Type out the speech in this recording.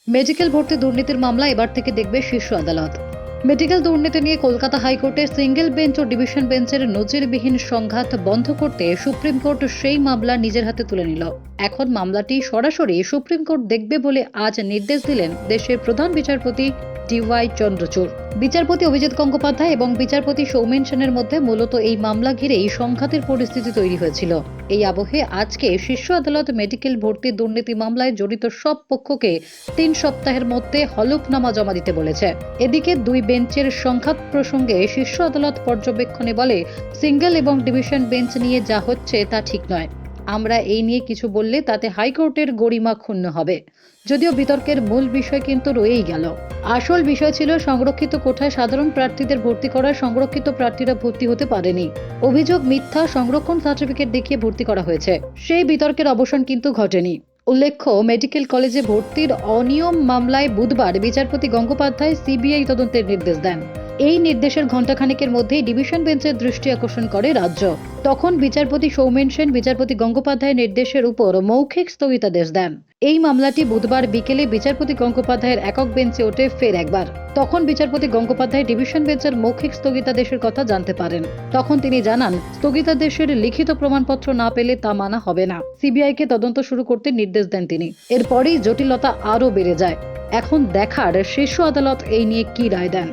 Medical ভর্তি দুর্নীতির মামলা এবার থেকে দেখবে শীর্ষ আদালত। মেডিকেল দুর্নীতি নিয়ে কলকাতা হাইকোর্টের সিঙ্গেল বেঞ্চ ও ডিভিশন বেঞ্চের নজিরবিহীন সংঘাত বন্ধ করতে সুপ্রিম কোর্ট সেই মামলা নিজের হাতে তুলে নিল। এখন মামলাটি সরাসরি সুপ্রিম কোর্ট দেখবে বলে আজ নির্দেশ দিলেন দেশের প্রধান বিচারপতি ডিওয়াই চন্দ্রচূড়। বিচারপতি অভিজিৎ গঙ্গোপাধ্যায় এবং বিচারপতি সৌমেন সেনের মধ্যে মূলত এই মামলা ঘিরেই সংঘাতের পরিস্থিতি তৈরি হয়েছিল। এই আবহে আজকে শীর্ষ আদালত মেডিকেল ভর্তি দুর্নীতি মামলায় জড়িত সব পক্ষকে ৩ সপ্তাহের মধ্যে হলফনামা জমা দিতে বলেছে। এদিকে দুই বেঞ্চের সংঘাত প্রসঙ্গে শীর্ষ আদালত পর্যবেক্ষণে বলে, সিঙ্গেল এবং ডিভিশন বেঞ্চ নিয়ে যা হচ্ছে তা ঠিক নয়। আমরা এই নিয়ে কিছু বললে তাতে হাইকোর্টের গরিমা ক্ষুণ্ণ হবে। যদিও বিতর্কের মূল বিষয় কিন্তু রয়েই গেল। আসল বিষয় ছিল সংরক্ষিত কোঠায় সাধারণ প্রার্থীদের ভর্তি করায় সংরক্ষিত প্রার্থীরা ভর্তি হতে পারেনি। অভিযোগ মিথ্যা সংরক্ষণ সার্টিফিকেট দেখিয়ে ভর্তি করা হয়েছে। সেই বিতর্কের অবসান কিন্তু ঘটেনি। উল্লেখ্য, মেডিকেল কলেজে ভর্তির অনিয়ম মামলায় বুধবার বিচারপতি গঙ্গোপাধ্যায় সিবিআই তদন্তের নির্দেশ দেন। এই নির্দেশের ঘণ্টাখানেকের মধ্যেই ডিভিশন বেঞ্চের দৃষ্টি আকর্ষণ করে রাজ্য। তখন বিচারপতি সৌমেন সেন বিচারপতি গঙ্গোপাধ্যায়ের নির্দেশের উপর মৌখিক স্থগিতাদেশ দেন। এই মামলাটি বুধবার বিকেলে বিচারপতি গঙ্গোপাধ্যায়ের একক বেঞ্চে ওঠে ফের একবার। তখন বিচারপতি গঙ্গোপাধ্যায় ডিভিশন বেঞ্চের মৌখিক স্থগিতাদেশের কথা জানতে পারেন। তখন তিনি জানান, স্থগিতাদেশের লিখিত প্রমাণপত্র না পেলে তা মানা হবে না। সিবিআইকে তদন্ত শুরু করতে নির্দেশ দেন তিনি। এরপরই জটিলতা আরও বেড়ে যায়। এখন দেখার শীর্ষ আদালত এই নিয়ে কি রায় দেন।